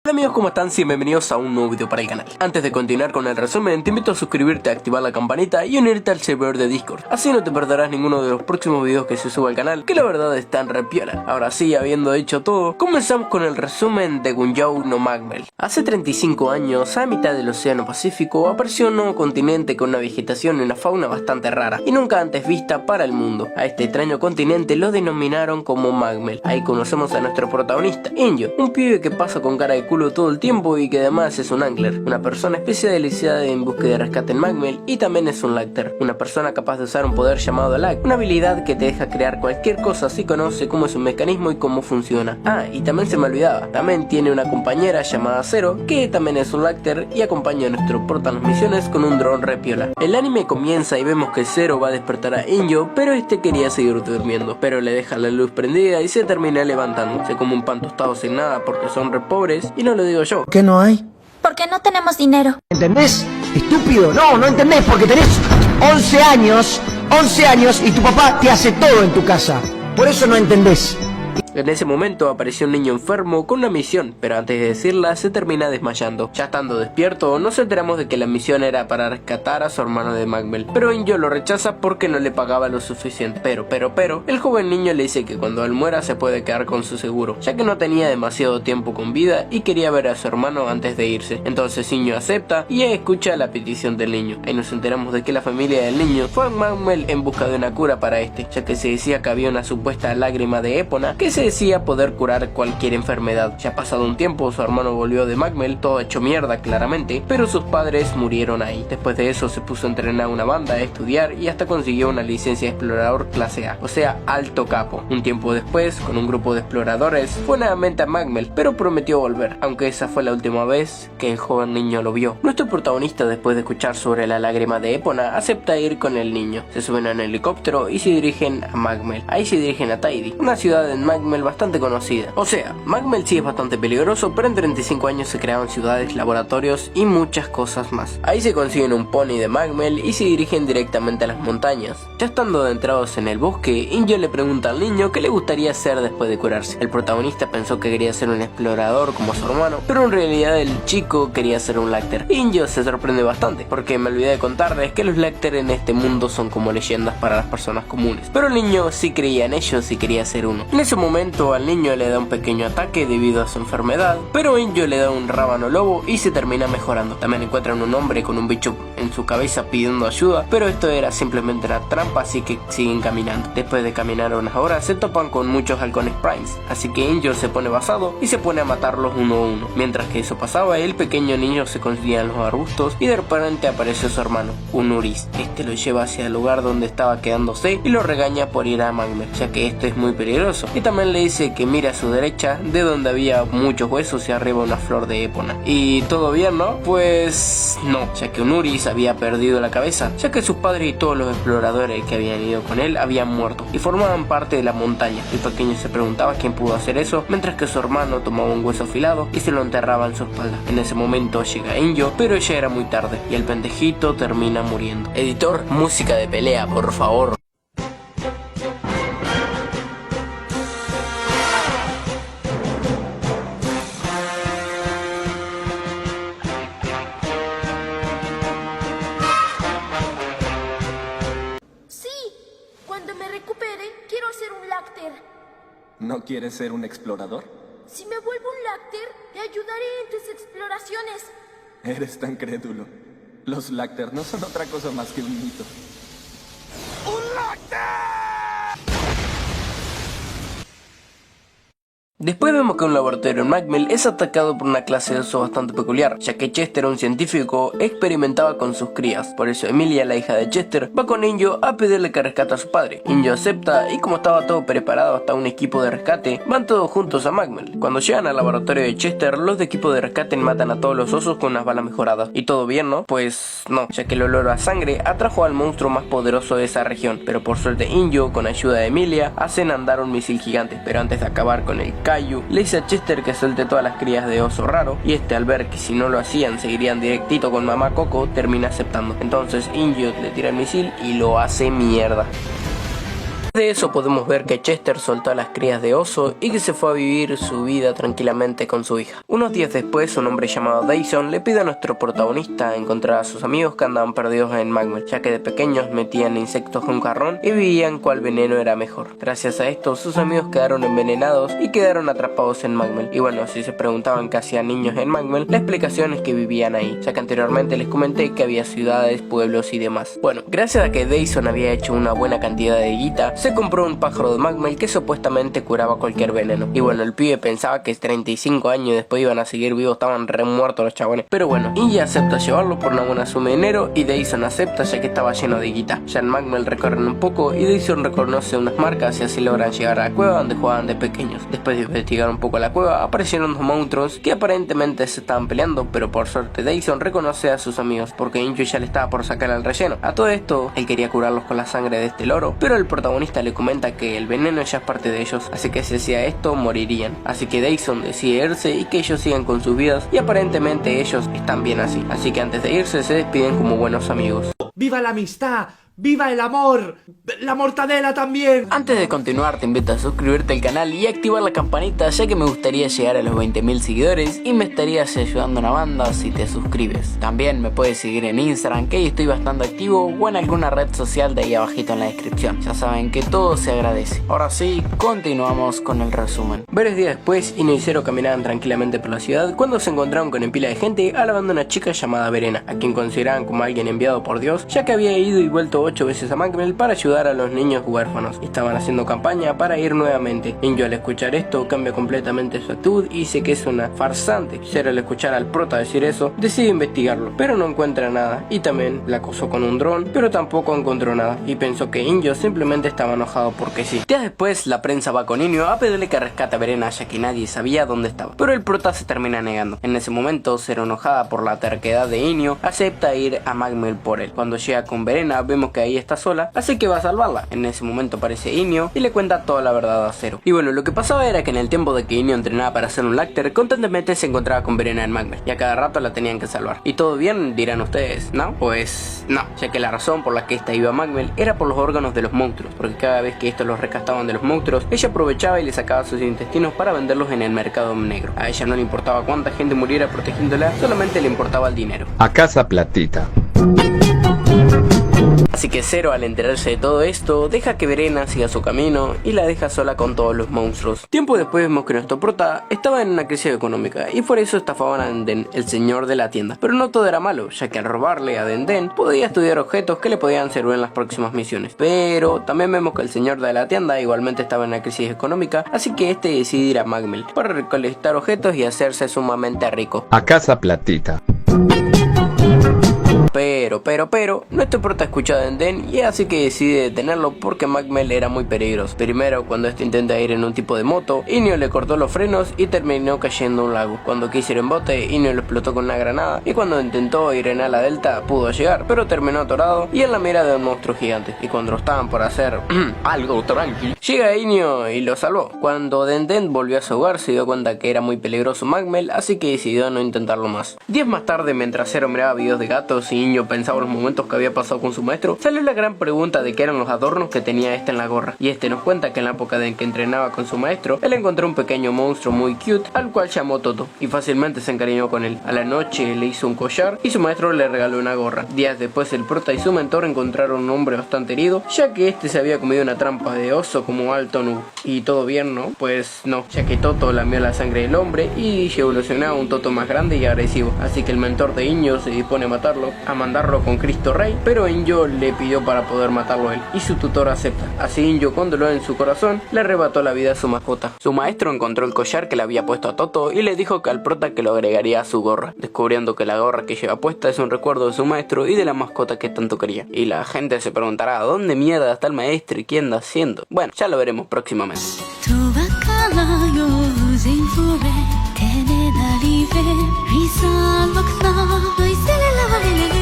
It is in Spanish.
Hola amigos, ¿cómo están? Bienvenidos a un nuevo video para el canal. Antes de continuar con el resumen, te invito a suscribirte, activar la campanita y unirte al servidor de Discord. Así no te perderás ninguno de los próximos videos que se suba al canal, que la verdad están re piola. Ahora sí, habiendo hecho todo, comenzamos con el resumen de Gunjou no Magmel. Hace 35 años, a mitad del océano Pacífico, apareció un nuevo continente con una vegetación y una fauna bastante rara y nunca antes vista para el mundo. A este extraño continente lo denominaron como Magmel. Ahí conocemos a nuestro protagonista, Inyo, un pibe que pasa con cara de culo todo el tiempo y que además es un angler, una persona especializada en búsqueda de rescate en Magmel, y también es un Lacter, una persona capaz de usar un poder llamado Lag, una habilidad que te deja crear cualquier cosa si conoce cómo es un mecanismo y cómo funciona. Ah, y también se me olvidaba, también tiene una compañera llamada Zero, que también es un Lacter y acompaña a nuestro prota en las misiones con un dron re piola. El anime comienza y vemos que Zero va a despertar a Inyo, pero este quería seguir durmiendo, pero le deja la luz prendida y se termina levantando. Se come un pan tostado sin nada porque son re pobres, y no lo digo yo. ¿Qué no hay? Porque no tenemos dinero. ¿Entendés? Estúpido, no entendés porque tenés 11 años y tu papá te hace todo en tu casa. Por eso no entendés. En ese momento apareció un niño enfermo con una misión, pero antes de decirla se termina desmayando. Ya estando despierto, nos enteramos de que la misión era para rescatar a su hermano de Magmel, pero Inyo lo rechaza porque no le pagaba lo suficiente. Pero, el joven niño le dice que cuando él muera se puede quedar con su seguro, ya que no tenía demasiado tiempo con vida y quería ver a su hermano antes de irse. Entonces Inyo acepta y escucha la petición del niño. Ahí nos enteramos de que la familia del niño fue a Magmel en busca de una cura para este, ya que se decía que había una supuesta lágrima de Epona que se decía poder curar cualquier enfermedad. Ya pasado un tiempo, su hermano volvió de Magmel, todo hecho mierda claramente, pero sus padres murieron ahí. Después de eso se puso a entrenar una banda, a estudiar y hasta consiguió una licencia de explorador clase A, o sea, alto capo. Un tiempo después, con un grupo de exploradores, fue nuevamente a Magmel, pero prometió volver, aunque esa fue la última vez que el joven niño lo vio. Nuestro protagonista, después de escuchar sobre la lágrima de Epona, acepta ir con el niño. Se suben en el helicóptero y se dirigen a Magmel. Ahí se dirigen a Tidy, una ciudad en Magmel bastante conocida. O sea, Magmel sí es bastante peligroso, pero en 35 años se crearon ciudades, laboratorios y muchas cosas más. Ahí se consiguen un pony de Magmel y se dirigen directamente a las montañas. Ya estando adentrados en el bosque, Inyo le pregunta al niño qué le gustaría hacer después de curarse. El protagonista pensó que quería ser un explorador como su hermano, pero en realidad el chico quería ser un Lacter. Inyo se sorprende bastante, porque me olvidé de contarles que los Lacter en este mundo son como leyendas para las personas comunes, pero el niño sí creía en ellos y quería ser uno. En ese momento al niño le da un pequeño ataque debido a su enfermedad, pero Inyo le da un rábano lobo y se termina mejorando. También encuentran un hombre con un bicho en su cabeza pidiendo ayuda, pero esto era simplemente una trampa, así que siguen caminando. Después de caminar unas horas se topan con muchos halcones primes, así que Inyo se pone basado y se pone a matarlos uno a uno. Mientras que eso pasaba, el pequeño niño se escondía en los arbustos y de repente apareció su hermano, un Uris. Este lo lleva hacia el lugar donde estaba quedándose y lo regaña por ir a Magmel, ya que esto es muy peligroso, y también le dice que mira a su derecha, de donde había muchos huesos y arriba una flor de Epona. Y todo bien, ¿no? Pues no, ya que un Uris había perdido la cabeza, ya que sus padres y todos los exploradores que habían ido con él habían muerto y formaban parte de la montaña. El pequeño se preguntaba quién pudo hacer eso, mientras que su hermano tomaba un hueso afilado y se lo enterraba en su espalda. En ese momento llega Inyo, pero ya era muy tarde y el pendejito termina muriendo. Editor, música de pelea, por favor. Cuando me recupere, quiero ser un Lacter. ¿No quieres ser un explorador? Si me vuelvo un Lacter, te ayudaré en tus exploraciones. Eres tan crédulo. Los Lacter no son otra cosa más que un mito. ¡Un Lacter! Después vemos que un laboratorio en Magmel es atacado por una clase de oso bastante peculiar, ya que Chester, un científico, experimentaba con sus crías. Por eso Emilia, la hija de Chester, va con Inyo a pedirle que rescate a su padre. Inyo acepta y como estaba todo preparado hasta un equipo de rescate, van todos juntos a Magmel. Cuando llegan al laboratorio de Chester, los de equipo de rescate matan a todos los osos con unas balas mejoradas. Y todo bien, ¿no? Pues no, ya que el olor a sangre atrajo al monstruo más poderoso de esa región. Pero por suerte Inyo, con ayuda de Emilia, hacen andar un misil gigante. Pero antes de acabar con el Kaiju, le dice a Chester que suelte todas las crías de oso raro, y este, al ver que si no lo hacían seguirían directito con mamá Coco, termina aceptando. Entonces Inyo le tira el misil y lo hace mierda. De eso podemos ver que Chester soltó a las crías de oso y que se fue a vivir su vida tranquilamente con su hija. Unos días después, un hombre llamado Dyson le pide a nuestro protagonista encontrar a sus amigos que andaban perdidos en Magmel, ya que de pequeños metían insectos en un jarrón y veían cuál veneno era mejor. Gracias a esto, sus amigos quedaron envenenados y quedaron atrapados en Magmel. Y bueno, si se preguntaban qué hacían niños en Magmel, la explicación es que vivían ahí, ya que anteriormente les comenté que había ciudades, pueblos y demás. Bueno, gracias a que Dyson había hecho una buena cantidad de guita, se compró un pájaro de Magmel que supuestamente curaba cualquier veneno. Y bueno, el pibe pensaba que 35 años después iban a seguir vivos, estaban re muertos los chabones. Pero bueno, Inge acepta llevarlo por una buena suma de dinero y Dyson acepta ya que estaba lleno de guita. Ya en Magmel recorren un poco y Dyson reconoce unas marcas y así logran llegar a la cueva donde jugaban de pequeños. Después de investigar un poco la cueva, aparecieron dos monstruos que aparentemente se estaban peleando, pero por suerte Dyson reconoce a sus amigos porque Inge ya le estaba por sacar al relleno. A todo esto, él quería curarlos con la sangre de este loro, pero el protagonista le comenta que el veneno ya es parte de ellos, así que si hacía esto morirían. Así que Dyson decide irse y que ellos sigan con sus vidas y aparentemente ellos están bien así. Así que antes de irse se despiden como buenos amigos. ¡Viva la amistad! ¡Viva el amor! ¡La mortadela también! Antes de continuar te invito a suscribirte al canal y activar la campanita, ya que me gustaría llegar a los 20.000 seguidores y me estarías ayudando una banda si te suscribes. También me puedes seguir en Instagram, que ahí estoy bastante activo, o en alguna red social de ahí abajito en la descripción. Ya saben que todo se agradece. Ahora sí, continuamos con el resumen. Varios días después, Ino y Zero caminaban tranquilamente por la ciudad cuando se encontraron con en pila de gente alabando a una chica llamada Verena, a quien consideraban como alguien enviado por Dios, ya que había ido y vuelto 8 veces a Magmel para ayudar a los niños huérfanos. Estaban haciendo campaña para ir nuevamente. Inge al escuchar esto cambia completamente su actitud y dice que es una farsante. Zero al escuchar al prota decir eso decide investigarlo, pero no encuentra nada y también la acosó con un dron, pero tampoco encontró nada y pensó que Inge simplemente estaba enojado porque sí. Días después la prensa va con Inio a pedirle que rescate a Verena, ya que nadie sabía dónde estaba, pero el prota se termina negando. En ese momento Zero, enojada por la terquedad de Inio, acepta ir a Magmel por él. Cuando llega con Verena vemos que ahí está sola, así que va a salvarla. En ese momento aparece Inio y le cuenta toda la verdad a Zero. Y bueno, lo que pasaba era que en el tiempo de que Inio entrenaba para ser un Lacter, constantemente se encontraba con Verena en Magmel y a cada rato la tenían que salvar. ¿Y todo bien?, dirán ustedes, ¿no? Pues no, ya que la razón por la que esta iba a Magmel era por los órganos de los monstruos, porque cada vez que estos los rescataban de los monstruos, ella aprovechaba y le sacaba sus intestinos para venderlos en el mercado negro. A ella no le importaba cuánta gente muriera protegiéndola, solamente le importaba el dinero. A casa platita. Así que Zero, al enterarse de todo esto, deja que Verena siga su camino y la deja sola con todos los monstruos. Tiempo después vemos que nuestro prota estaba en una crisis económica y por eso estafaban a Denden, el señor de la tienda. Pero no todo era malo, ya que al robarle a Denden podía estudiar objetos que le podían servir en las próximas misiones. Pero también vemos que el señor de la tienda igualmente estaba en una crisis económica, así que este decide ir a Magmel para recolectar objetos y hacerse sumamente rico. A casa platita. Pero, nuestro prota escucha a Denden y así que decide detenerlo porque Magmel era muy peligroso. Primero, cuando este intenta ir en un tipo de moto, Inio le cortó los frenos y terminó cayendo en un lago. Cuando quiso ir en bote, Inio lo explotó con una granada y cuando intentó ir en ala delta pudo llegar, pero terminó atorado y en la mira de un monstruo gigante. Y cuando estaban por hacer algo tranquilo, llega Inio y lo salvó. Cuando Denden volvió a su hogar se dio cuenta que era muy peligroso Magmel, así que decidió no intentarlo más. Días más tarde, mientras Zero miraba videos de gatos y Inio pensaba los momentos que había pasado con su maestro, salió la gran pregunta de qué eran los adornos que tenía este en la gorra. Y este nos cuenta que en la época en que entrenaba con su maestro, él encontró un pequeño monstruo muy cute, al cual llamó Toto, y fácilmente se encariñó con él. A la noche le hizo un collar y su maestro le regaló una gorra. Días después el prota y su mentor encontraron un hombre bastante herido, ya que este se había comido una trampa de oso como alto nu. Y todo bien, ¿no? Pues no, ya que Toto lamió la sangre del hombre y evolucionó a un Toto más grande y agresivo. Así que el mentor de Inyo se dispone a matarlo, a mandarlo con Cristo Rey, pero Inyo le pidió para poder matarlo él, y su tutor acepta. Así Inyo, con dolor en su corazón, le arrebató la vida a su mascota. Su maestro encontró el collar que le había puesto a Toto y le dijo que al prota que lo agregaría a su gorra, descubriendo que la gorra que lleva puesta es un recuerdo de su maestro y de la mascota que tanto quería. Y la gente se preguntará, ¿dónde mierda está el maestro y qué anda haciendo? Bueno, ya lo veremos próximamente. Reason look now, I say